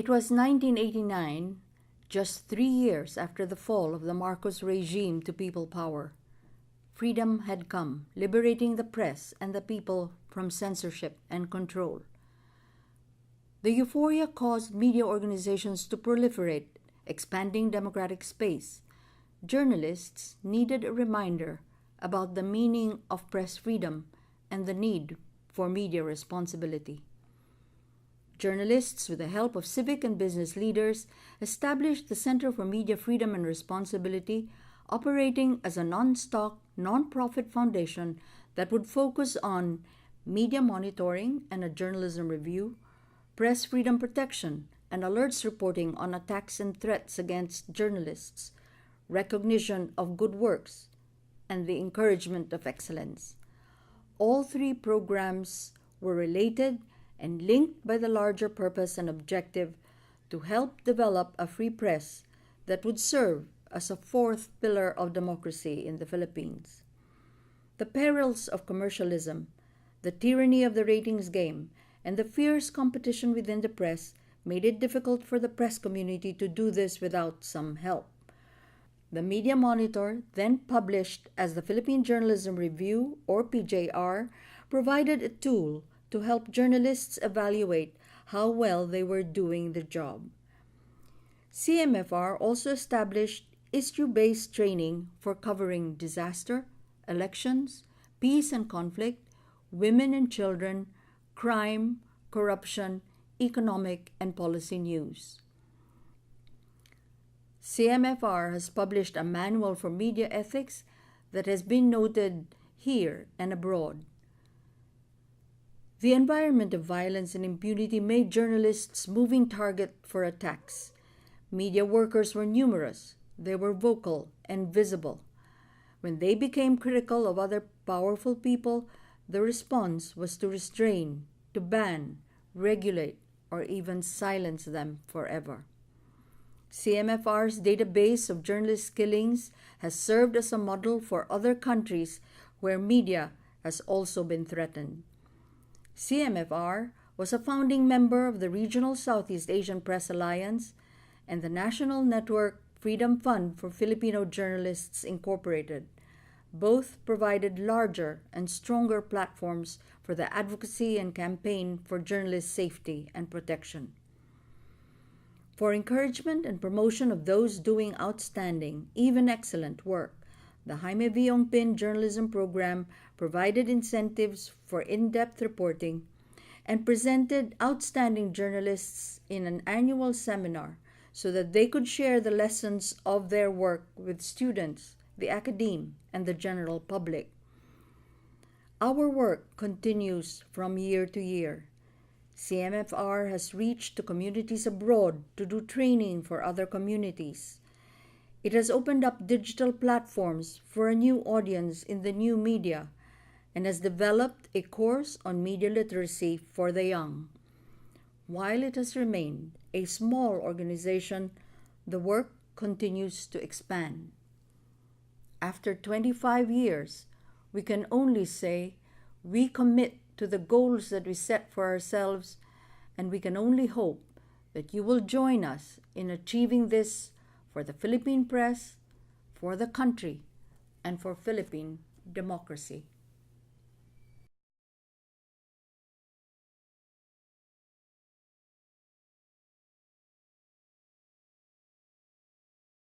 It was 1989, just 3 years after the fall of the Marcos regime to people power. Freedom had come, liberating the press and the people from censorship and control. The euphoria caused media organizations to proliferate, expanding democratic space. Journalists needed a reminder about the meaning of press freedom and the need for media responsibility. Journalists, with the help of civic and business leaders, established the Center for Media Freedom and Responsibility, operating as a non-stock, non-profit foundation that would focus on media monitoring and a journalism review, press freedom protection, and alerts reporting on attacks and threats against journalists, recognition of good works, and the encouragement of excellence. All three programs were related and linked by the larger purpose and objective to help develop a free press that would serve as a fourth pillar of democracy in the Philippines. The perils of commercialism, the tyranny of the ratings game, and the fierce competition within the press made it difficult for the press community to do this without some help. The Media Monitor, then published as the Philippine Journalism Review, or PJR, provided a tool to help journalists evaluate how well they were doing the job. CMFR also established issue-based training for covering disaster, elections, peace and conflict, women and children, crime, corruption, economic, and policy news. CMFR has published a manual for media ethics that has been noted here and abroad. The environment of violence and impunity made journalists moving target for attacks. Media workers were numerous, they were vocal and visible. When they became critical of other powerful people, the response was to restrain, to ban, regulate, or even silence them forever. CMFR's database of journalist killings has served as a model for other countries where media has also been threatened. CMFR was a founding member of the Regional Southeast Asian Press Alliance and the National Network Freedom Fund for Filipino Journalists Incorporated. Both provided larger and stronger platforms for the advocacy and campaign for journalist safety and protection. For encouragement and promotion of those doing outstanding, even excellent work, the Jaime V. Ongpin Journalism Program provided incentives for in-depth reporting and presented outstanding journalists in an annual seminar so that they could share the lessons of their work with students, the academe, and the general public. Our work continues from year to year. CMFR has reached to communities abroad to do training for other communities. It has opened up digital platforms for a new audience in the new media and has developed a course on media literacy for the young. While it has remained a small organization, the work continues to expand. After 25 years, we can only say we commit to the goals that we set for ourselves, and we can only hope that you will join us in achieving this for the Philippine press, for the country, and for Philippine democracy.